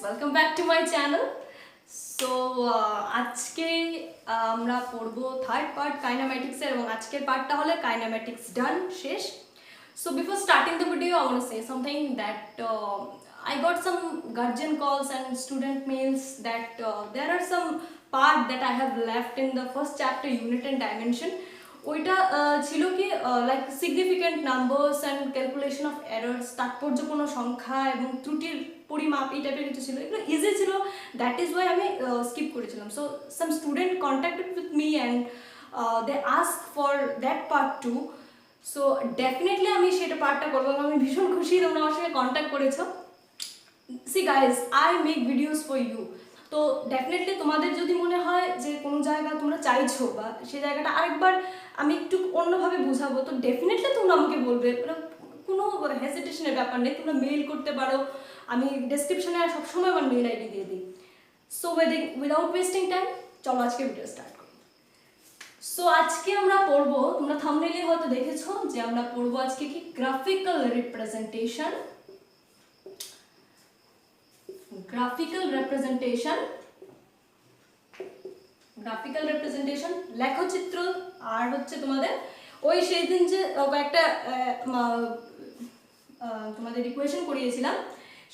welcome back to my channel. So আজকে আমরা পড়বো থার্ড পার্ট কাইনেম্যাটিক্স এর এবং আজকের পার্টটা হলো কাইনেম্যাটিক্স ডান শেষ. So before starting the video I want to say something that I got some guardian calls and student mails that there are some part that I have left in the first chapter unit and dimension. ওইটা ছিল কি like significant numbers and calculation of errors, তাৎপর্যপূর্ণ সংখ্যা এবং ত্রুটির পরিমাপ, এই টাইপের কিছু ছিল. এগুলো ইজি ছিল, দ্যাট ইজ ওয়াই আমি স্কিপ করেছিলাম. So some student contacted with me and they ask for that part two. So definitely আমি সেটা পার্টটা করবো এবং আমি ভীষণ খুশি তোমরা আমার সঙ্গে কন্ট্যাক্ট করেছো. See guys, I make videos for you. তো ডেফিনেটলি তোমাদের যদি মনে হয় যে কোনো জায়গা তোমরা চাইছো বা সেই জায়গাটা আরেকবার আমি একটু অন্যভাবে বুঝাবো, তো ডেফিনেটলি তোমরা আমাকে বলবে, কোনো হেজিটেশনের ব্যাপার নেই. তোমরা মেইল করতে পারো, আমি ডেসক্রিপশনে সবসময় আমার মেইল আইডি দিয়ে দিই. সো উইদাউট ওয়েস্টিং টাইম চলো আজকে ভিডিও স্টার্ট করি. সো আজকে আমরা পড়বো, তোমরা থাম্বনেইলে হয়তো দেখেছো যে আমরা পড়বো আজকে কি গ্রাফিক্যাল রিপ্রেজেন্টেশন. গ্রাফিক্যাল রিপ্রেজেন্টেশন লেখচিত্র, আর হচ্ছে তোমাদের ওই সেই দিন যে কয়েকটা তোমাদের ইকুয়েশন করিয়েছিলাম,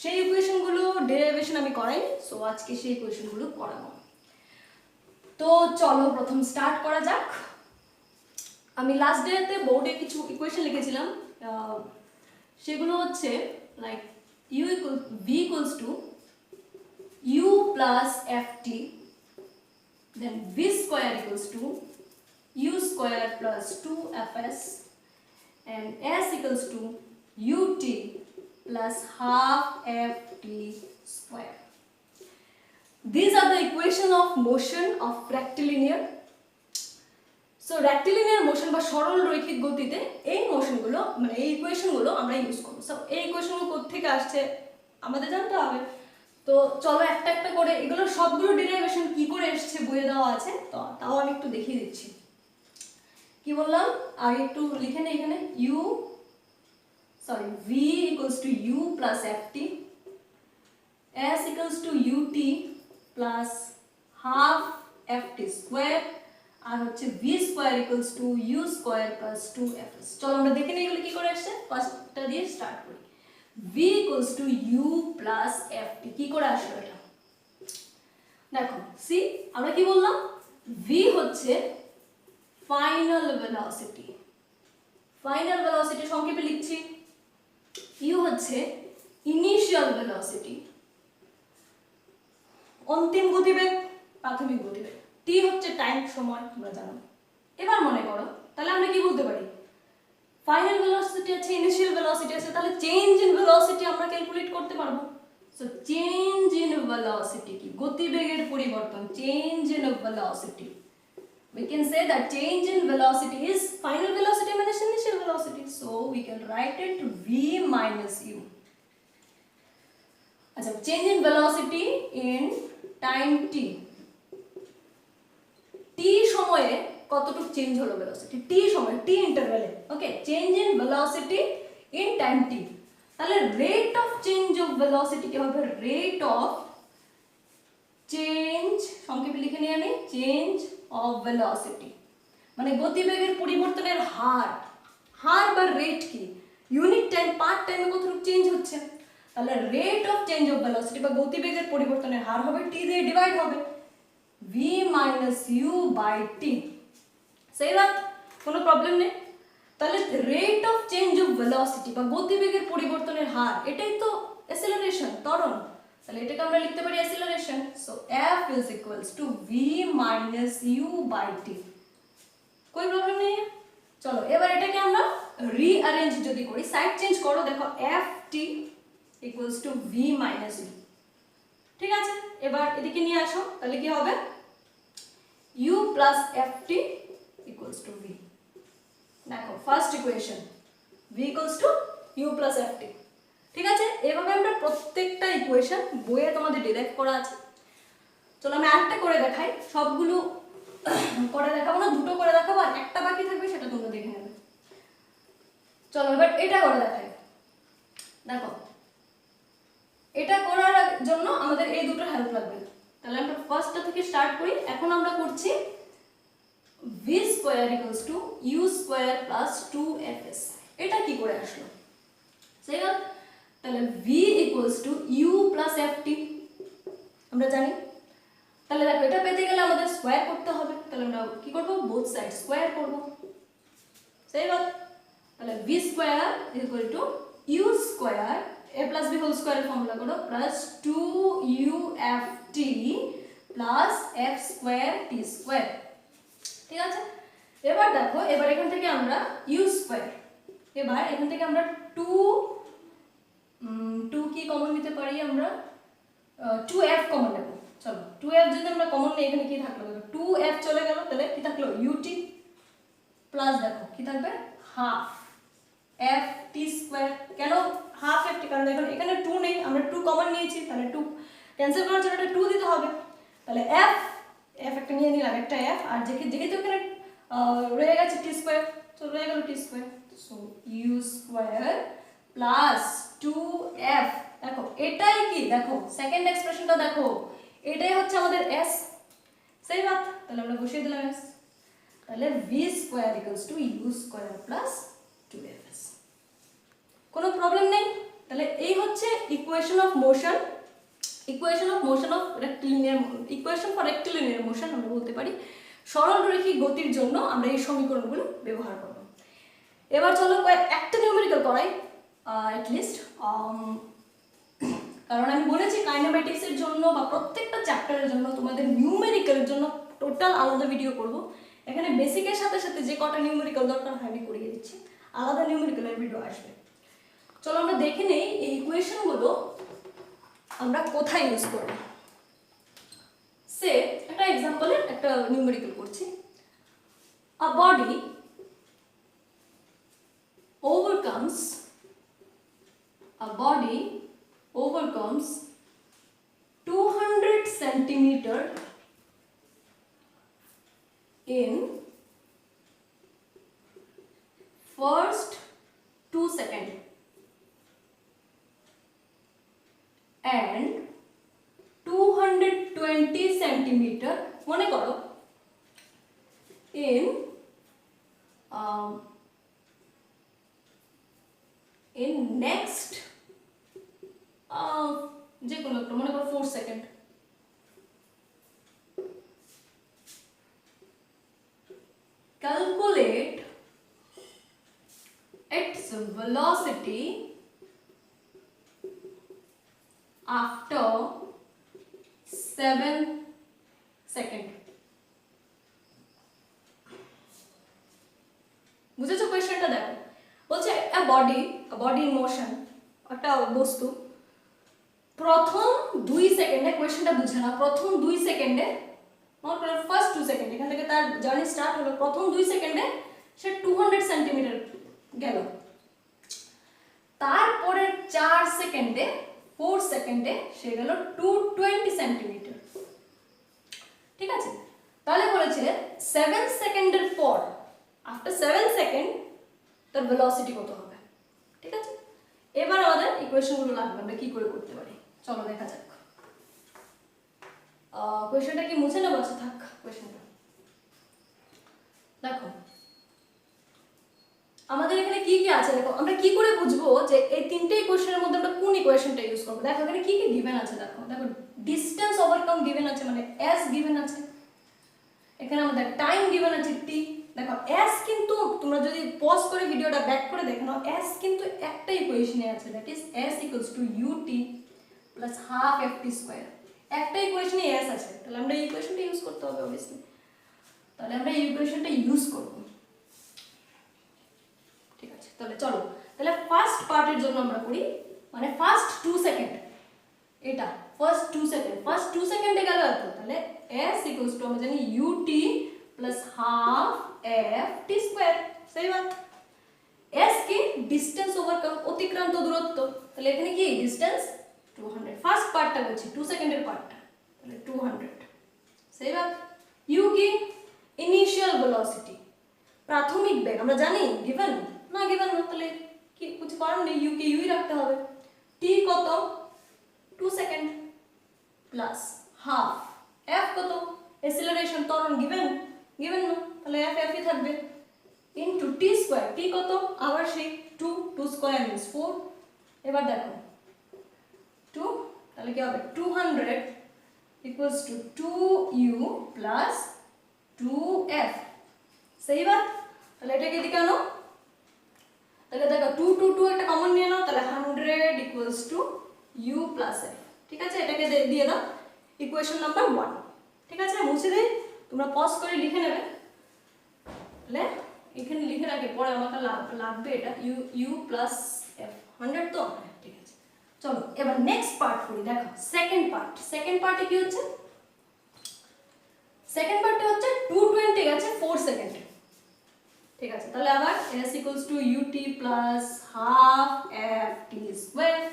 সেই ইকুয়েশনগুলো ডেরিভেশন আমি করাই. সো আজকে সেই ইকুয়েশনগুলো করাবো. তো চলো প্রথম স্টার্ট করা যাক. আমি লাস্ট ডেতে বোর্ডে কিছু ইকুয়েশন লিখেছিলাম, সেগুলো হচ্ছে like v equals to u plus ft, then v square equals to u square plus 2fs, and s equals to ut plus half ft square. These are the equation of motion of rectilinear. So rectilinear motion বা সরল রৈখিক গতিতে এই মোশনগুলো মানে এই ইকুয়েশনগুলো আমরা use করব. So এই ইকুয়েশনগুলো কোথা থেকে আসছে আমাদের জানতে হবে. তো চলো একটা একটা করে এগুলো সবগুলো ডেরিভেশন কি করে এসেছে বইয়ে দেওয়া আছে, তো তাও আমি একটু দেখিয়ে দিচ্ছি. কি বললাম আগে একটু লিখে নেই এখানে, v equals to u plus ft, s equals to ut plus half ft square, আর হচ্ছে v square equals to u square plus 2fs. চলো আমরা দেখে নেই এগুলো কি করে আসছে. ফার্স্টটা দিয়ে স্টার্ট করি. v equals to u plus ft কি করে আসলো এটা দেখো. সি আমরা কি বললাম, v হচ্ছে ফাইনাল ভেলোসিটি. ফাইনাল ভেলোসিটি সংক্ষেপে লিখছি. u হচ্ছে ইনিশিয়াল ভেলোসিটি, অন্তিম গতিবেগ, প্রাথমিক গতিবেগ. t হচ্ছে টাইম, সময়, তোমরা জানো. এবার মনে করো তাহলে আমরা কি বলতে পারি, ফাইনাল ভেলোসিটি আছে, ইনিশিয়াল ভেলোসিটি আছে, তাহলে চেঞ্জ ইন ভেলোসিটি আমরা ক্যালকুলেট করতে পারবো. সো চেঞ্জ ইন ভেলোসিটি কি, গতিবেগের পরিবর্তন, change in velocity. We can say that change in velocity is final velocity minus initial velocity. So we can write it v minus u. আচ্ছা, change in velocity in time t. t সময়ে কতটুকু change হলো velocity, t সময়, t ইন্টারভ্যালে. Okay, change in velocity in time t. তাহলে rate of change of velocity কি হবে, rate of change, সংক্ষেপে লিখে নিয়ে আনি, চেঞ্জ অফ ভেলোসিটি মানে গতিবেগের পরিবর্তনের হার. হার বা রেট কি, ইউনিট টাইম পার্ট টাইমে কতটুকু চেঞ্জ হচ্ছে. তাহলে rate of change of velocity বা গতিবেগের পরিবর্তনের হার হবে t দিয়ে ডিভাইড হবে, v minus u by t. সেই রাত কোনো প্রবলেম নেই. তাহলে rate of change of velocity বা গতিবেগের পরিবর্তনের হার, এটাই তো অ্যাসেলারেশন, ত্বরণ. তাহলে এটাকে আমরা লিখতে পারি acceleration. So f is equals to v minus u by t. কোই প্রবলেম নেই. চলো এবার এটাকে আমরা রিঅ্যারেঞ্জ যদি করি, সাইড চেঞ্জ করো, দেখো ft equals to v minus u. ঠিক আছে, এবার এদিকে নিয়ে আসো, তাহলে কি হবে, u plus ft equals to v. দেখো first equation, v equals to u plus ft. ঠিক আছে, এভাবে আমরা প্রত্যেকটা ইকুয়েশন বইয়ে তোমাদের ডিরাইভ করা আছে. চলো আমি আরেকটা করে দেখাই, সবগুলো করে দেখাবো না, দুটো করে দেখাবো, আর একটা বাকি থাকবে সেটা তোমরা দেখে নেবে. চলো এবার এটা করে দেখাই. দেখো এটা করার জন্য আমাদের এই দুটো হেল্প লাগবে। তাহলে আমরা ফার্স্টটা থেকে স্টার্ট করি। এখন আমরা করছি v square equals to u square plus 2fs। এটা কি করে আসলো? সেই তাহলে v equals to u plus ft আমরা জানি। তাহলে দেখো এটা পেতে গেলে আমাদের স্কয়ার করতে হবে। তাহলে আমরা কি করব? বোথ সাইড স্কয়ার করব। সেই তাহলে v square equal to u square a plus b whole square formula করো plus 2uft plus f square t square. ঠিক আছে, এবার দেখো এবার এখান থেকে আমরা u স্কয়ার, এবার এখান থেকে আমরা 2 কি কমন নিতে পারি? আমরা 2f কমন নেব। চলো 2f যদি আমরা কমন নিই এখানে কি থাকলো? 2f চলে গেল, তাহলে কি থাকলো? ut প্লাস দেখো কি থাকবে? Half f t square. কেন হাফ f t? কারণ দেখো এখানে 2 নেই, আমরা 2 কমন নিয়েছি, তাহলে 2 ক্যান্সেল করার জন্য 2 দিতে হবে। তাহলে f একটা নিয়ে নিলাম, একটা f, আর যেহেতু এখানে রয়ে গেছে t স্কয়ার, তো রয়ে গেল t square. So u square plus 2f। দেখো এটাই কি? দেখো সেকেন্ড এক্সপ্রেশনটা দেখো, এটাই হচ্ছে আমাদের s। সেই তাহলে আমরা বসিয়ে দিলাম s। তাহলে v square equals to u square plus 2fs। কোনো প্রবলেম নেই। তাহলে এই হচ্ছে equation of motion, equation of rectilinear, equation for rectilinear motion আমরা বলতে পারি। সরলরৈখিক গতির জন্য আমরা এই সমীকরণগুলো ব্যবহার করব। এবার চলো একটা নিউমেরিক্যাল করাই অ্যাটলিস্ট, কারণ আমি বলেছি কাইনেমেটিক্সের জন্য বা প্রত্যেকটা চ্যাপ্টারের জন্য তোমাদের নিউমেরিক্যালের জন্য টোটাল আলাদা ভিডিও করব। এখানে বেসিকের সাথে সাথে যে কটা নিউমেরিক্যাল দরকার হয় আমি করিয়ে দিচ্ছি, আলাদা নিউমেরিক্যালের ভিডিও আসবে। চলো আমরা দেখে নেই এই ইকুয়েশনগুলো আমরা কোথায় ইউজ করব। সে একটা এক্সাম্পলের একটা নিউমেরিক্যাল করছি। আ body overcomes 200 centimeter in first 2 seconds and 220 centimeter মনে করো in next যে কোনো একটা মনে করো 4 second. Calculate its velocity after 7 seconds। বুঝেছো কোয়েশ্চেনটা? দেখো বলছে a body in motion, একটা বস্তু প্রথম 2 সেকেন্ডে, কোয়েশ্চেনটা বুঝে না, প্রথম 2 সেকেন্ডে, নট ফার্স্ট 2 সেকেন্ড, এখান থেকে তার জার্নি স্টার্ট হলো, প্রথম 2 সেকেন্ডে সে 200 সেন্টিমিটার গেল। তারপরে 4 সেকেন্ডে, 4 সেকেন্ডে সে গেল 220 সেন্টিমিটার। ঠিক আছে, তাহলে বলেছে 7 সেকেন্ডের পর, আফটার 7 সেকেন্ড তার ভেলোসিটি কত হবে। ঠিক আছে, এবার আমাদের ইকুয়েশনগুলো লাগবে, আমরা কি করে করতে পারি চলো দেখা যাক। কোয়েশ্চেনটা কি মুছে নেবো? আচ্ছা থাক কোয়েশ্চেনটা। দেখো আমাদের এখানে কি কি আছে, দেখো আমরা কি করে বুঝবো যে এই তিনটে ইকুয়েশনের মধ্যে আমরা কোন ইকুয়েশনটা ইউজ করব। দেখো এখানে কি কি গিভেন আছে, দেখো ডিসটেন্স ওভারকাম গিভেন আছে, মানে s গিভেন আছে, এখানে আমাদের টাইম গিভেন আছে t। দেখো s কিন্তু তোমরা যদি পজ করে ভিডিওটা ব্যাক করে দেখো না, s কিন্তু একটা ইকুয়েশনে আছে, that is s equals to ut plus half ft square. একটা ইকুয়েশনে s আছে, তাহলে আমরা এই ইকুয়েশনটা ইউজ করতে হবে অবভিয়াসলি। তাহলে আমরা এই ইকুয়েশনটা ইউজ করব। ঠিক আছে, তাহলে চলো তাহলে ফার্স্ট পার্টের জন্য আমরা করি, মানে ফার্স্ট 2 সেকেন্ড, এটা ফার্স্ট 2 সেকেন্ড, ফার্স্ট 2 সেকেন্ডে গেল এত, তাহলে s ইকুয়ালস টু আমরা জানি ut plus half ft square. সেই s কি? ডিসটেন্স ওভারকাম, অতিক্রান্ত দূরত্ব, তাহলে এখানে কি ডিসটেন্স 200। ফার্স্ট পার্টটা বলছি 2 সেকেন্ডের পার্টটা, তাহলে 200। সেই u কি? ইনিশিয়াল ভেলোসিটি, প্রাথমিক বেগ, আমরা জানি গিভেন না, গিভেন না তাহলে কি কিছু করার নেই, u কে ইউই রাখতে হবে। t কত? 2 সেকেন্ড, প্লাস হাফ এফ কত অ্যাসিলারেশন ত্বরণ গিভেন না তাহলে এফ এফই থাকবে ইনটু টি স্কয়ার টি কত আবার সেই 2 স্কয়ার মিন্স 4 এবার দেখো 2 তাহলে কি হবে 200 equals to 2u plus 2f सही बात তাহলে এটাকে এদিকে আনো তাহলে দেখো 2 একটা কমন নিয়ে নাও তাহলে 100 equals to u plus f ঠিক আছে এটাকে দিয়ে দাও ইকুয়েশন নাম্বার 1 ঠিক আছে মুছে দেই তোমরা পজ করে লিখে নেবে তাহলে এখানে লিখে রাখে পরে আমাকে লাগবে এটা u plus f 100 তো ঠিক আছে চলো এবার নেক্সট পার্ট করি দেখো সেকেন্ড পার্টে কি হচ্ছে সেকেন্ড পার্টে হচ্ছে 220 গেছে 4 সেকেন্ডে ঠিক আছে তাহলে আবার s equals to ut plus half f t square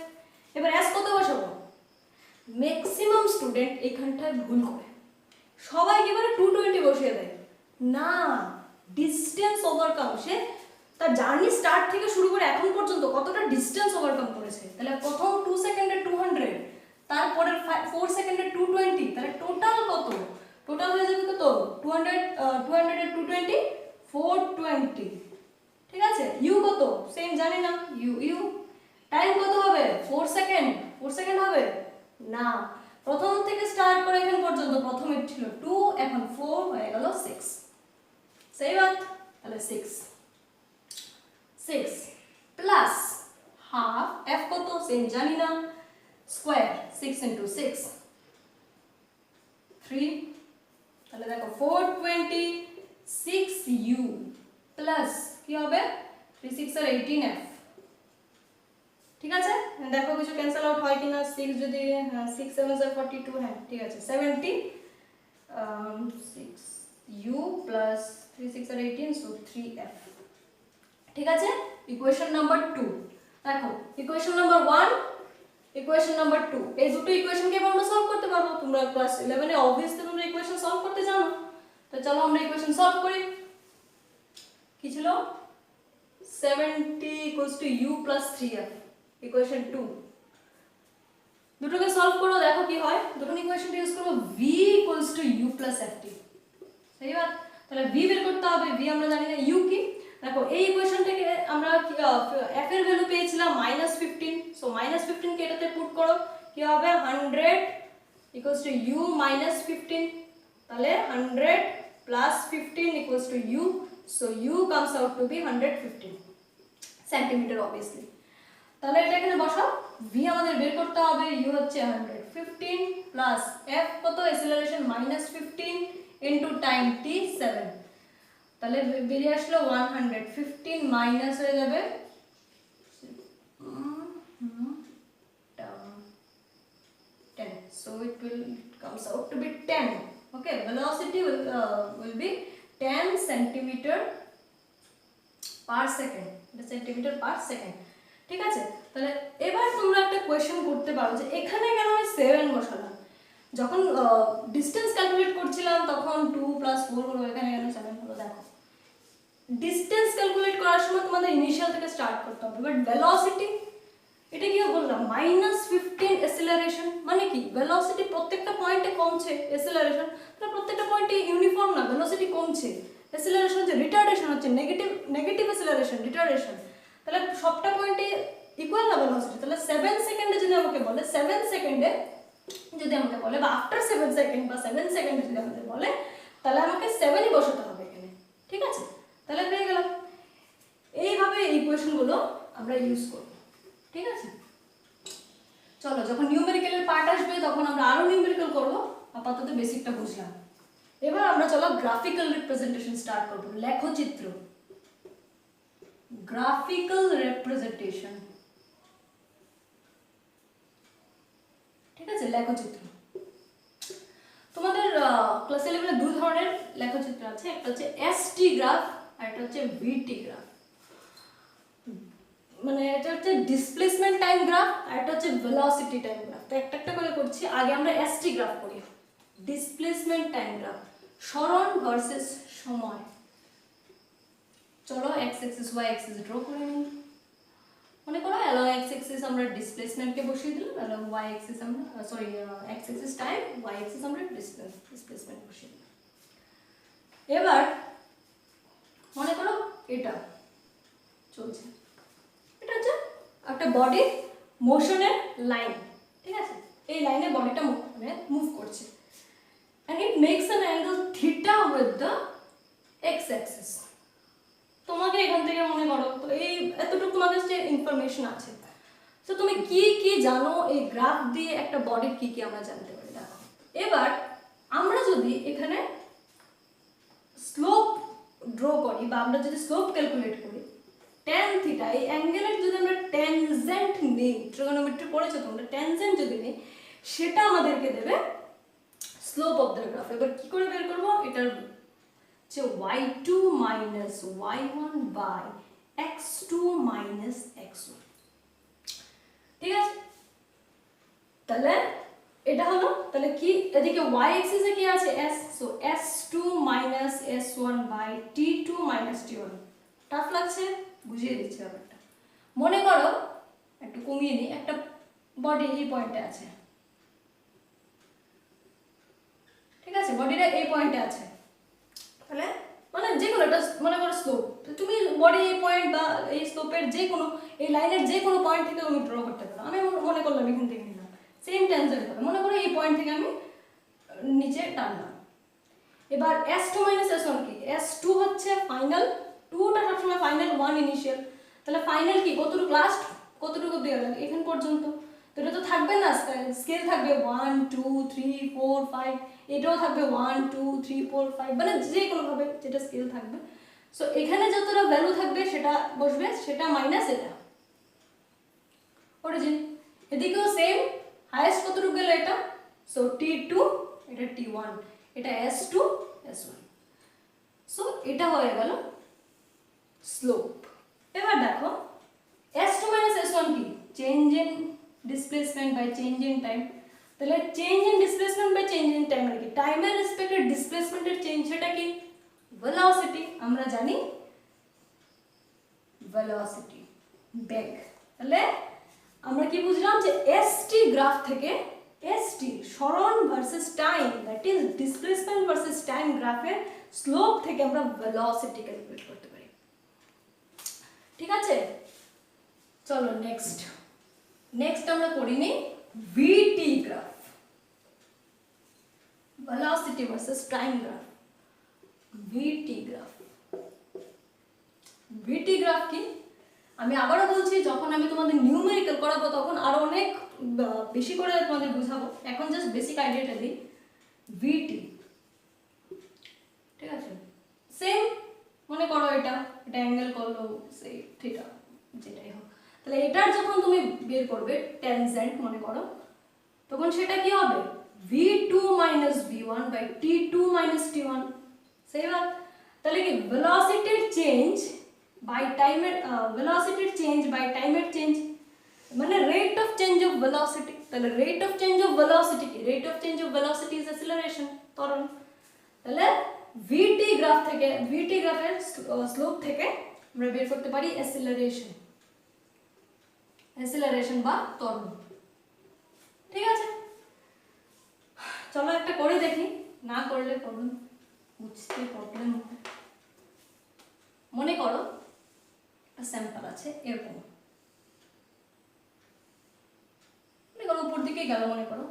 এবার s কত বসাবো ম্যাক্সিমাম স্টুডেন্ট এখানটায় ভুল করে সবাই এবারে 220 বসিয়ে দেয় না ডিসটেন্স ওভারকাম সে তার জার্নি স্টার্ট থেকে শুরু করে এখন পর্যন্ত কতটা ডিসটেন্স ওভারকাম করেছে তাহলে প্রথম 2 সেকেন্ডে 200 তারপরে 4 সেকেন্ডে 220 তাহলে টোটাল কত টোটাল হয়ে যাবে কত 200 এর 220 420 ঠিক আছে ইউ কত সেম জানি না ইউ টাইম কত হবে 4 সেকেন্ড হবে না প্রথম থেকে স্টার্ট করে এখন পর্যন্ত প্রথমে ছিল 2 এখন 4 হয়ে গেল 6 সেই বাত তাহলে 6 প্লাস হাফ f কত সেম জানি না স্কয়ার 6 into 6 3 তাহলে দেখো 420 6u প্লাস কি হবে 3 6 আর 18f ঠিক আছে দেখো কিছু ক্যান্সেল আউট হয় কিনা 6 যদি 6 7 আর 42 হ্যাঁ ঠিক আছে 70 6u প্লাস 3 6 আর 18 সো 3f ঠিক আছে ইকুয়েশন নাম্বার 2 দেখো ইকুয়েশন নাম্বার 1 ইকুয়েশন নাম্বার 2 এই দুটো ইকুয়েশনকে আমরা সলভ করতে পারবো তোমরা ক্লাস 11 এ অবভিয়াসলি তোমরা ইকুয়েশন সলভ করতে জানো তো চলো আমরা ইকুয়েশন সলভ করি কি ছিল 70 equals to u plus 3f equation 2 দুটোকে সলভ করো দেখো কি হয় দুটো ইকুয়েশনটা ইউজ করব v equals to u plus ft সही बात তাহলে v বের করতে হবে v আমরা জানি না u কি দেখো এই ইকুয়েশনটাকে আমরা f এর ভ্যালু পেয়েছিলাম -15 সো -15 কে এটাতে পুট করো কি হবে 100 equals to u minus 15 তাহলে 100 plus 15 equals to u so u comes out to be 115 centimeter obviously তাহলে এটা এখানে বসাও v আমাদের বের করতে হবে u হচ্ছে 115 plus f কত অ্যাসিলারেশন -15 into time t 7 তাহলে বেরিয়ে আসলো 115 মাইনাস হয়ে যাবে 10 so it comes out to be 10 okay velocity will be 10 centimeter per second এটা সেন্টিমিটার পার সেকেন্ড ঠিক আছে তাহলে এবার তোমরা একটা কোশ্চেন করতে পারো যে এখানে কেন আমি 7 বসালাম যখন ডিসটেন্স ক্যালকুলেট করছিলাম তখন 2 + 4 হলো এখানে কেন 7 হলো দেখো ডিসটেন্স ক্যালকুলেট করার সময় তোমাদের ইনিশিয়াল থেকে স্টার্ট করতে হবে বাট ভেলোসিটি এটা কি বললাম -15 অ্যাসিলারেশন মানে কি ভেলোসিটি প্রত্যেকটা পয়েন্টে কমছে অ্যাসিলারেশন তাহলে প্রত্যেকটা পয়েন্টে ইউনিফর্ম না ভেলোসিটি কমছে অ্যাসিলারেশন যে রিটার্ডেশন হচ্ছে নেগেটিভ অ্যাসিলারেশন রিটার্ডেশন তাহলে সবটা পয়েন্টে ইকুয়াল না ভেলোসিটি তাহলে 7 সেকেন্ডে যদি আমাকে বলে 7 সেকেন্ডে যদি আমাকে বলে বা আফটার 7 সেকেন্ড বা 7 সেকেন্ডে যদি আমাকে বলে তাহলে আমাকে 7ই বসাতে হবে এখানে ঠিক আছে তাহলে পেয়ে গেলাম এইভাবে এই ইকুয়েশনগুলো আমরা ইউজ করব ঠিক আছে চলো যখন নিউমেরিক্যালের পার্ট আসবে তখন আমরা আরো নিউমেরিক্যাল করব আপাতত বেসিকটা বুঝলাম এবার আমরা চলো গ্রাফিক্যাল রিপ্রেজেন্টেশন স্টার্ট করব লেখচিত্র গ্রাফিক্যাল রিপ্রেজেন্টেশন ঠিক আছে লেখচিত্র তোমাদের ক্লাস 11 এ দুই ধরনের লেখচিত্র আছে একটা হচ্ছে এসটি গ্রাফ আর একটা হচ্ছে ভিটি গ্রাফ মানে এটা হচ্ছে ডিসপ্লেসমেন্ট টাইম গ্রাফ আর এটা হচ্ছে ভেলোসিটি টাইম গ্রাফ তো একটা একটা করে করছি আগে আমরা এসটি গ্রাফ করি ডিসপ্লেসমেন্ট টাইম গ্রাফ সরণ ভার্সেস সময় চলো x Axis y Axis draw করে নিই মনে করো অ্যালং এক্স অ্যাক্সিস আমরা ডিসপ্লেসমেন্টকে বসিয়ে দিলাম, অ্যালং ওয়াই অ্যাক্সিস আমরা sorry x axis time y axis আমরা ডিসপ্লেসমেন্ট বসিয়ে দিলাম। এবার মনে করো এটা চলছে, এটা হচ্ছে একটা বডি মোশনের লাইন, ঠিক আছে, এই লাইনে বডিটা মানে মুভ করছে and it makes an angle theta with the x axis। তোমাকে এখান থেকে মনে করো তো এই এতটুকু তোমাদের যে ইনফরমেশন আছে, তো তুমি কি কি জানো এই গ্রাফ দিয়ে একটা বডির কি কি আমরা জানতে পারি দেখো। এবার আমরা যদি এখানে স্লোপ ড্র করি বা আমরা যদি স্লোপ ক্যালকুলেট করি, tan থিটা এই অ্যাঙ্গেলের যদি আমরা ট্যানজেন্ট নিই, ট্রিগোনোমেট্রি পড়েছো তোমরা, ট্যানজেন্ট যদি নিই সেটা আমাদেরকে দেবে স্লোপ অফ দ্য গ্রাফ। এবার কি করে বের করব, এটার যে y2 minus y1 by x2 minus x1, ঠিক আছে। তাহলে এটা হলো, তাহলে কি এদিকে y অ্যাক্সিস এ কি আছে s, so s2 minus s1 by t2 minus t1। Tough লাগছে, বুঝিয়ে দিচ্ছি ব্যাপারটা। মনে করো একটু কমিয়ে নিই, একটা বডি এই পয়েন্টে আছে, ঠিক আছে, বডিটা এই পয়েন্টে আছে, তাহলে মানে যে কোনো একটা মনে করো স্লোপ, তুমি বডি এই পয়েন্ট বা এই স্লোপের যে কোনো এই লাইনের যে কোনো পয়েন্ট থেকে তুমি ড্র করতে পারো। আমি মনে করলাম এখান থেকে নিলাম সেম ট্যানজেন্ট হবে, মনে করো এই পয়েন্ট থেকে আমি নিচে টানলাম। এবার s2 মাইনাস s1 কি, s2 হচ্ছে ফাইনাল, 2টা সবসময় ফাইনাল, 1 ইনিশিয়াল, তাহলে ফাইনাল কি কতটুকু লাস্ট কতটুকু দেওয়া লাগে এখান পর্যন্ত, তো এটা তো থাকবে না, স্কেল থাকবে 1 2 3 4 5, এটাও থাকবে 1 2 3 4 5, মানে যে কোনো ভাবে যেটা স্কেল থাকবে। সো এখানে যতটা ভ্যালু থাকবে সেটা বসবে, সেটা মাইনাস এটা অরিজিন। এদিকেও সেম, হাইয়েস্ট কতটুকু গেল এটা, সো t2 এটা t1 এটা s2 s1, সো এটা হয়ে গেল স্লোপ। এবার দেখো s2 মাইনাস s1 কি, change in displacement by change in time. তাহলে change in displacement by change in time মানে কি, টাইমের রেসপেক্টে ডিসপ্লেসমেন্টের চেঞ্জ, সেটা কি ভেলোসিটি, আমরা জানি ভেলোসিটি বেগ। তাহলে আমরা কি বুঝলাম যে st গ্রাফ থেকে st সরণ versus time, that is displacement versus time গ্রাফের স্লোপ থেকে আমরা ভেলোসিটি ক্যালকুলেট করতে পারি, ঠিক আছে। চলো নেক্সট আমরা করি নি vt graph, velocity versus time graph, vt graph. vt graph কি, আমি আবারও বলছি, যখন আমি তোমাদের নিউমেরিক্যাল করাবো তখন আরো অনেক বেশি করে তোমাদের বুঝাবো, এখন জাস্ট বেসিক আইডিয়াটা দিই। vt, ঠিক আছে, সেম মনে করো এটা অ্যাঙ্গেল করলো সেই থিটা যেটাই হোক, তাহলে এটার যখন তুমি বের করবে ট্যানজেন্ট মনে করো, তখন সেটা কি হবে v2 minus v1 by t2 minus t1, সেই বাত। তাহলে কি ভেলোসিটির চেঞ্জ বাই টাইমের ভেলোসিটির চেঞ্জ বাই টাইমের চেঞ্জ মানে rate of change of velocity. তাহলে rate of change of velocity কি, rate of change of velocity is acceleration, ত্বরণ। তাহলে vt গ্রাফ থেকে, vt গ্রাফের স্লোপ থেকে আমরা বের করতে পারি অ্যাসিলারেশন বা ত্বরণ, ঠিক আছে। চলো একটা করে দেখি, না করলে প্রবলেম, বুঝতে প্রবলেম হবে। মনে করো একটা স্যাম্পল আছে এরকম, মনে করো উপর দিকে গেল, মনে করো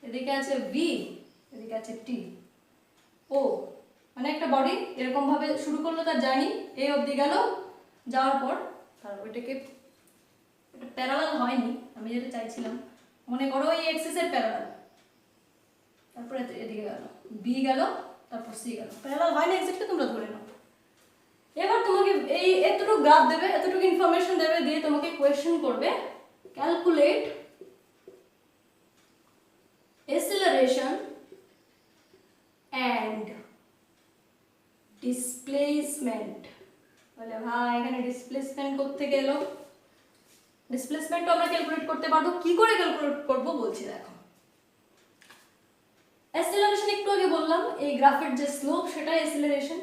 এদিকে আছে v, এদিকে আছে t, ও মানে একটা বডি এরকম ভাবে শুরু করলো তার জার্নি, এই অবধি গেল, যাওয়ার পর তার ওইটাকে এটা প্যারালাল হয়নি আমি যেটা চাইছিলাম, মনে করো এই এক্সিসের প্যারালাল, তারপরে এদিকে গেল b গেল, তারপর c গেল, প্যারালাল হয় না এক্স্যাক্টলি, তোমরা ধরে নাও। এবার তোমাকে এই এতটুকু গ্রাফ দেবে, এতটুকু ইনফরমেশন দেবে, দিয়ে তোমাকে কোয়েশ্চেন করবে ক্যালকুলেট acceleration and displacement। বলে ভাই এখানে ডিসপ্লেসমেন্ট করতে গেল, ডিসপ্লেসমেন্টও আমরা ক্যালকুলেট করতে পারবো, কি করে ক্যালকুলেট করব বলছি দেখো। অ্যাসিলারেশন একটু আগে বললাম, এই গ্রাফের যে স্লোপ সেটা অ্যাসিলারেশন,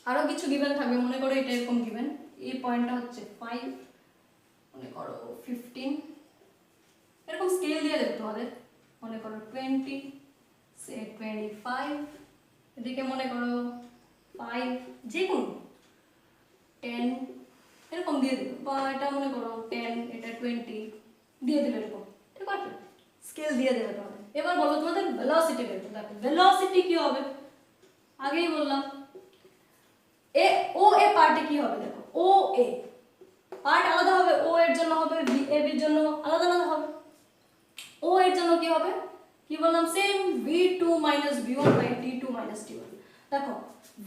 আরো কিছু গিভেন থাকবে, মনে করো এটা এরকম গিভেন, এই পয়েন্টটা হচ্ছে 5, মনে করো 15, এরকম স্কেল দিয়ে দেবে তোমাদের, মনে করো 20, সে 25, এদিকে মনে করো 5, যে কোনো 10, এরকম দিয়ে দেবে, বা এটা মনে করো 10, এটা 20 দিয়ে দেবে এরকম, ঠিক আছে, স্কেল দিয়ে দেবে তোমাদের। এবার বলো তোমাদের ভেলোসিটি বের করতে হবে। ভেলোসিটি কি হবে, আগেই বললাম, এ ও এ পার্টে কি হবে দেখো, ও এ পার্ট আলাদা হবে, ও এর জন্য হবে, বি এ বির জন্য আলাদা আলাদা হবে। ও এর জন্য কি হবে, কি বললাম, same v2 v1 t2 t1। দেখো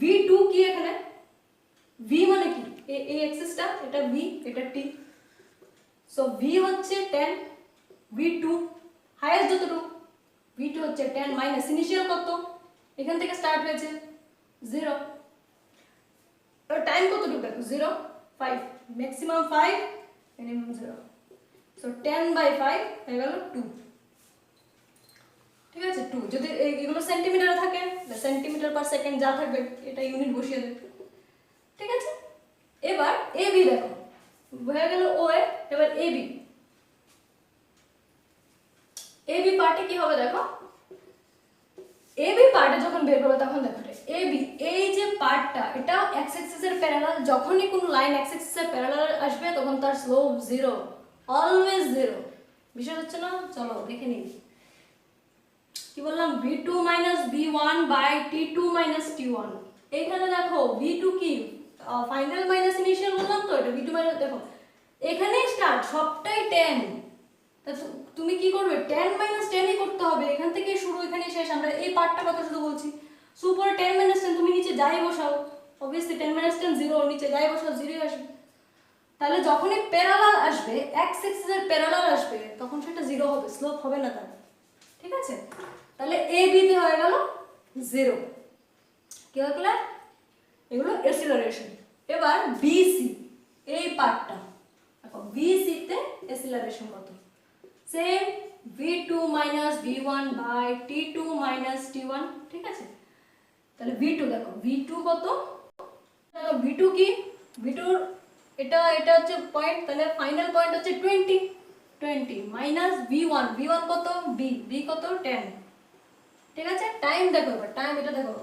v2 কি এখানে, v মানে কি, এই এক্সিসটা, এটা v, এটা t, সো v হচ্ছে 10, v2 হাইয়েস্ট যতটুকু, v2 হচ্ছে 10 মাইনাস ইনিশিয়াল কত, এখান থেকে স্টার্ট হয়েছে 0, আর টাইম কতটুকু দেখো 0, 5, ম্যাক্সিমাম 5, মিনিমাম 0, সো 10/5 হয়ে গেল 2, ঠিক আছে 2। যদি এগুলো সেন্টিমিটারে থাকে, সেন্টিমিটার পার সেকেন্ড যা থাকবে এটা ইউনিট বসিয়ে দেবে, ঠিক আছে। এবার এ বি দেখো, হয়ে গেল ও এ, এবার এ বি, এ বি পার্টে কি হবে দেখো, এ বি পার্টে যখন বের করবে তখন দেখো এ বি, এই যে পার্টটা এটা এক্স অ্যাক্সিসের প্যারালাল, যখনই কোনো লাইন এক্স অ্যাক্সিসের প্যারালাল আসবে তখন তার স্লোপ 0, অলওয়েজ 0। বিষয় হচ্ছে না, চলো দেখে নিই। কি বললাম, v2 v1 t2 t1। এখানে দেখো v2 কি ফাইনাল মাইনাস ইনিশিয়াল বললাম তো, এটা v2 দেখো এখানে স্টার্ট সবটাই 10, তা তুমি কি করবে, 10 10 ই করতে হবে, এখান থেকে শুরু এখানে শেষ। আমরা এই পার্টটা কথা শুধু বলছি, সো উপরে 10 10 তুমি নিচে যাই বসাও, অবভিয়াসলি 10 10 0, নিচে যাই বসাও 0 আসবে। তাহলে যখনই প্যারালাল আসবে, এক্স অ্যাক্সিসের প্যারালাল আসবে, তখন সেটা 0 হবে, স্লোপ হবে না তার, ঠিক আছে। তাহলে এ বি তে হয়ে গেল 0, কি হলো ক্লিয়ার, এগুলো অ্যাক্সিলারেশন। এবার বি সি, এই পার্টটা দেখো, বি সি তে অ্যাক্সিলারেশন কত, same v2 v1 t2 t1, ঠিক আছে। তাহলে v2 দেখো, v2 কত, v2 কি, v2 এটা হচ্ছে পয়েন্ট, তাহলে ফাইনাল পয়েন্ট হচ্ছে 20 মাইনাস v1, v1 কত, b কত 10, ঠিক আছে। টাইম দেখো, এবার টাইম এটা দেখো,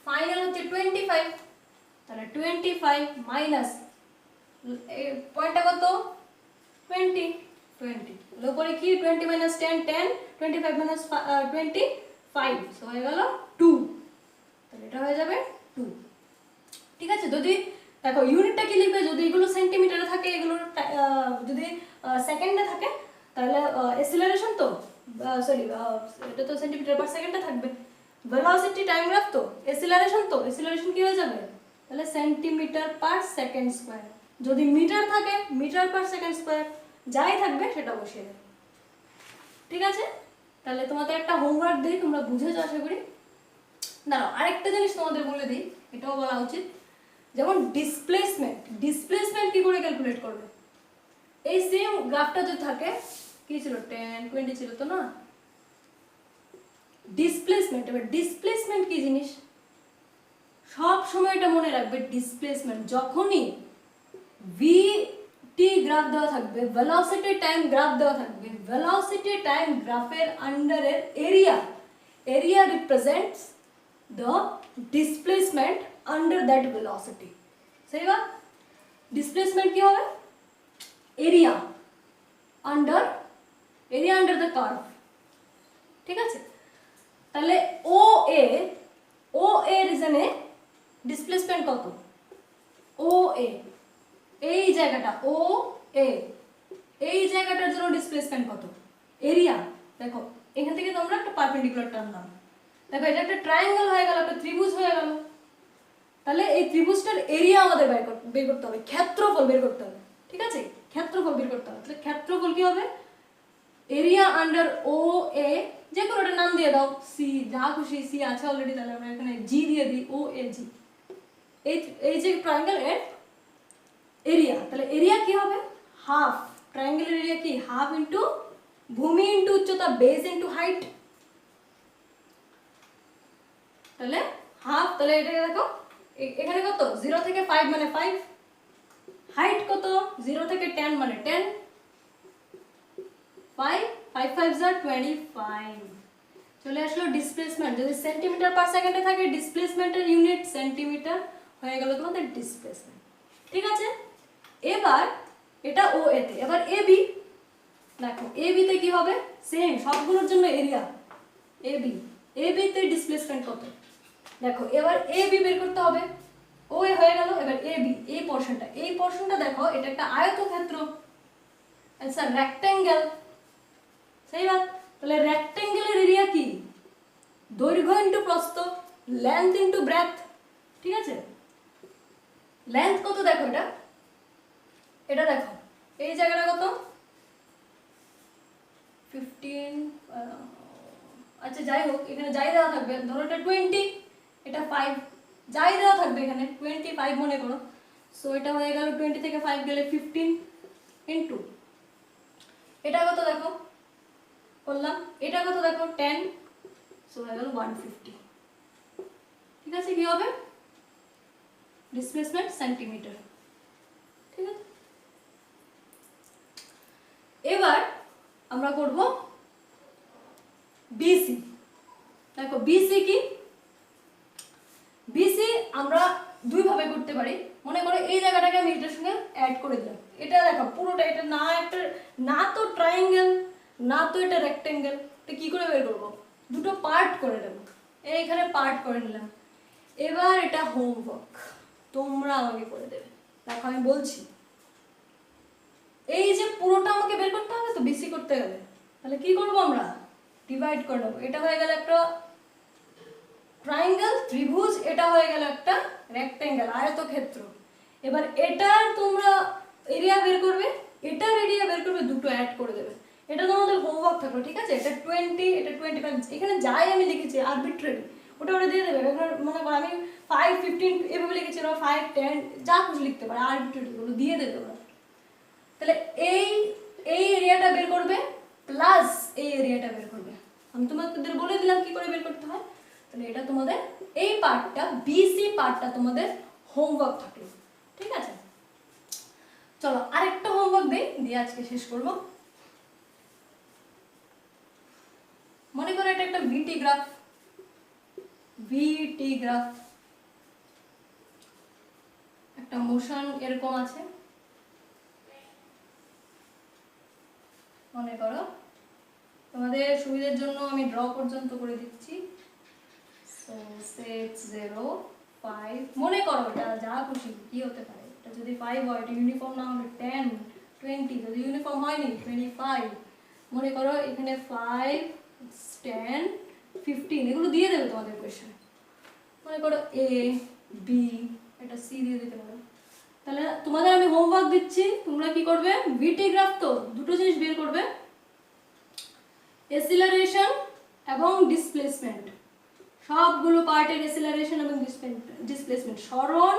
ফাইনাল হচ্ছে 25, তাহলে 25 মাইনাস পয়েন্টটা কত 20, উপরে কি 20 minus 10 10, 25 minus 25, সো হয়ে গেল 2, তাহলে এটা হয়ে যাবে 2, ঠিক আছে। যদি দেখো ইউনিটটা কি লিখবে, যদি এগুলো সেন্টিমিটারে থাকে, এগুলো যদি সেকেন্ডে থাকে, তাহলে অ্যাক্সিলারেশন তো সরি এটা তো সেন্টিমিটার পার সেকেন্ডে থাকবে, ভেলোসিটি টাইম গ্রাফ তো অ্যাক্সিলারেশন, তো অ্যাক্সিলারেশন কি হয়ে যাবে, তাহলে সেন্টিমিটার পার সেকেন্ড স্কয়ার। যদি মিটার থাকে, মিটার পার সেকেন্ড স্কয়ার, যাই থাকবে সেটা বসিয়ে দেবে, ঠিক আছে। তাহলে তোমাদের একটা হোমওয়ার্ক দিই, তোমরা বুঝেছো আশা করি। দাঁড়াও আরেকটা জিনিস তোমাদের বলে দিই, এটাও বলা উচিত, যেমন ডিসপ্লেসমেন্ট কি করে ক্যালকুলেট করবে। এই সেম গ্রাফটা যদি থাকে, কি ছিল 10 20 ছিল তো না, ডিসপ্লেসমেন্ট। এবার ডিসপ্লেসমেন্ট কি জিনিস, সব সময় এটা মনে রাখবে, ডিসপ্লেসমেন্ট যখনই ভি টি গ্রাফ দেওয়া থাকবে, ভেলোসিটি টাইম গ্রাফ দেওয়া থাকবে, ভেলোসিটি টাইম গ্রাফের আন্ডারের area represents the displacement under that velocity. সही बात, ডিসপ্লেসমেন্ট কি হবে, এরিয়া আন্ডার দ্য কার্ভ, ঠিক আছে। তাহলে ও এ রিজনে ডিসপ্লেসমেন্ট কত, ও এ এই জায়গাটা, ও এ এই জায়গাটার জন্য ডিসপ্লেসমেন্ট কত, এরিয়া। দেখো এখান থেকে তোমরা একটা পারপেন্ডিকুলার টানলাম, দেখো এটা একটা ট্রায়াঙ্গেল হয়ে গেল, একটা ত্রিভুজ হয়ে গেল, তাহলে এই ত্রিভুজটার এরিয়া আমাদের বের করতে হবে, ক্ষেত্রফল বের করতে হবে, ঠিক আছে, ক্ষেত্রফল বের করতে হবে। তাহলে ক্ষেত্রফল কি হবে, এরিয়া আন্ডার ও এ, যে কোনো একটা নাম দিয়ে দাও, সি, যা খুশি, সি আছে অলরেডি, তাহলে আমরা এখানে জি দিয়ে দিই, ও এ জি, এই যে ট্রায়াঙ্গেল এর এরিয়া। তাহলে এরিয়া কি হবে, হাফ, ট্রায়াঙ্গেলের এরিয়া কি, হাফ ইনটু ভূমি ইনটু উচ্চতা, বেস ইনটু হাইট, তাহলে হাফ। তাহলে এটা দেখো এখানে কত, 0 থেকে 5 মানে 5, হাইট কত 0 থেকে 10 মানে 10, 5 5 5 যা 25 চলে আসলো। ডিসপ্লেসমেন্ট যদি সেন্টিমিটার পার সেকেন্ডে থাকে ডিসপ্লেসমেন্টের ইউনিট সেন্টিমিটার, হয়ে গেল তোমাদের ডিসপ্লেসমেন্ট। ঠিক আছে, এবার এটা ও এতে, এবার এ বি দেখো এ বি তে কি হবে, সেম সবগুলোর জন্য area A B, A B তে ডিসপ্লেসমেন্ট কত দেখো, এবার এ বি বের করতে হবে। ও এ হয়ে গেল, এবার এ বি এই পোরশনটা দেখো, এটা একটা আয়তক্ষেত্র, ইটস আ রেক্ট্যাঙ্গেল। সেই বাত, তাহলে রেক্ট্যাঙ্গেলের এরিয়া কি, দৈর্ঘ্য ইনটু প্রস্থ, লেন্থ ইনটু ব্রেথ। ঠিক আছে, লেন্থ কত দেখো, এটা দেখো এই জায়গাটা কত 15, আচ্ছা যাই হোক এখানে যাই দেওয়া থাকবে, ধরো এটা 20, এটা 5, যাই দেওয়া থাকবে এখানে 25 মনে করো। সো এটা হয়ে গেল 20 থেকে 5 গেলে 15 ইনটু এটা কত দেখো বললাম, এটা কত দেখো 10, সো হয়ে গেল 150। ঠিক আছে, কি হবে ডিসপ্লেসমেন্ট সেন্টিমিটার। ঠিক আছে, এবার আমরা করব বিসি। দেখো বিসি কি, বিসি আমরা দুই ভাবে করতে পারি। মনে করো এই জায়গাটাকে আমি এটার সঙ্গে অ্যাড করে দিলাম, এটা দেখো পুরোটা, এটা না একটা না তো ট্রায়াঙ্গেল না তো এটা রেক্ট্যাঙ্গেল, তো কি করে বের করবো, দুটো পার্ট করে দেব, এইখানে পার্ট করে নিলাম। এবার এটা হোমওয়ার্ক তোমরা আমাকে করে দেবে। দেখো আমি বলছি, এই যে পুরোটা আমাকে বের করতে হবে তো বিসি করতে গেলে, তাহলে কি করব আমরা ডিভাইড করে নেব। এটা হয়ে গেল একটা ট্রায়াঙ্গেল ত্রিভুজ, এটা হয়ে গেল একটা রেক্ট্যাঙ্গেল আয়তক্ষেত্র। এবার এটার তোমরা এরিয়া বের করবে, এটার এরিয়া বের করবে, দুটো অ্যাড করে দেবে। এটা তোমাদের হোমওয়ার্ক থাকলো। ঠিক আছে, এটা 20, এটা 25, এখানে যাই আমি লিখেছি আরবিট্রারি ওটা ওটা দিয়ে দেবে। এবার মনে করো আমি 5 15 এভাবে লিখেছি, 5 10 যা খুশি লিখতে পারে, আরবিট্রারি গুলো দিয়ে দেবে ওরা। তাহলে এই এই এরিয়াটা বের করবে প্লাস এই এরিয়াটা বের করবে। আমি তোমাদের বলে দিলাম কি করে বের করতে হয়। তাহলে এটা তোমাদের এই পার্টটা বিসি পার্টটা তোমাদের হোমওয়ার্ক থাকলো। ঠিক আছে, চলো আরেকটা হোমওয়ার্ক দিয়ে আজকে শেষ করব। মনে করো এটা একটা ভিটি গ্রাফ, ভিটি গ্রাফ একটা মোশন এরকম আছে। মনে করো তোমাদের সুবিধার জন্য আমি ড্র পর্যন্ত করে দিচ্ছি। সো 6 0 5, মনে করো এটা যা খুশি কি হতে পারে, এটা যদি 5 হয় এটা ইউনিফর্ম না হলে 10 20, যদি ইউনিফর্ম হয়নি 25। মনে করো এখানে 5 10 15 এগুলো দিয়ে দেবে তোমাদের কোয়েশ্চেনে। মনে করো এ বি, এটা সি দিয়ে দিতে পারো। তাহলে তোমাদের আমি হোমওয়ার্ক দিচ্ছি, তোমরা কি করবে, ভিটি গ্রাফ তো দুটো জিনিস বের করবে, এসিলারেশন এবং ডিসপ্লেসমেন্ট। সবগুলো পার্টের এসিলারেশন এবং ডিসপ্লেসমেন্ট, সরণ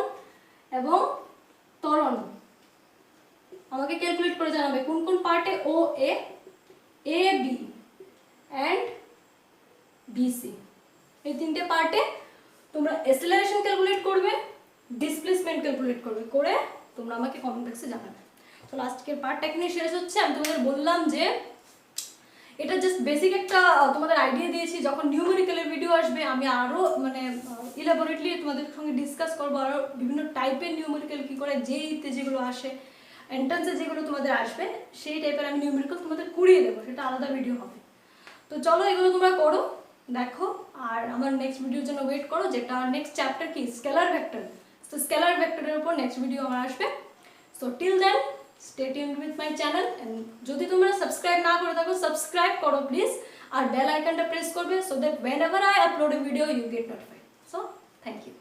এবং ত্বরণ আমাকে ক্যালকুলেট করে জানাবে কোন কোন পার্টে ও এ বি অ্যান্ড বিসি, এই তিনটে পার্টে তোমরা এসিলারেশন ক্যালকুলেট করবে, ডিসপ্লেসমেন্ট ক্যালকুলেট করবে, করে তোমরা আমাকে কমেন্ট বক্সে জানাবে। তো আজকের পার্টটা এখানে শেষ হচ্ছে। আমি তোমাদের বললাম যে এটা জাস্ট বেসিক একটা তোমাদের আইডিয়া দিয়েছি, যখন নিউমেরিক্যালের ভিডিও আসবে আমি আরও মানে ইলাবোরেটলি তোমাদের সঙ্গে ডিসকাস করবো, আরও বিভিন্ন টাইপের নিউমেরিক্যাল কী করে যেইতে যেগুলো আসে, এন্ট্রান্সে যেগুলো তোমাদের আসবে সেই টাইপের আমি নিউমেরিক্যাল তোমাদের কুড়িয়ে দেবো, সেটা আলাদা ভিডিও হবে। তো চলো এগুলো তোমরা করো, দেখো, আর আমার নেক্সট ভিডিওর জন্য ওয়েট করো, যেটা নেক্সট চ্যাপ্টার কি স্কেলার ভেক্টর। তো স্কেলার ভেক্টরের উপর নেক্সট ভিডিও আমার আসবে। So till then stay tuned with my channel, and যদি তোমরা সাবস্ক্রাইব না করে থাকো সাবস্ক্রাইব করো প্লিজ, আর বেল আইকনটা প্রেস করবে so that whenever I upload a video you get notified. So thank you.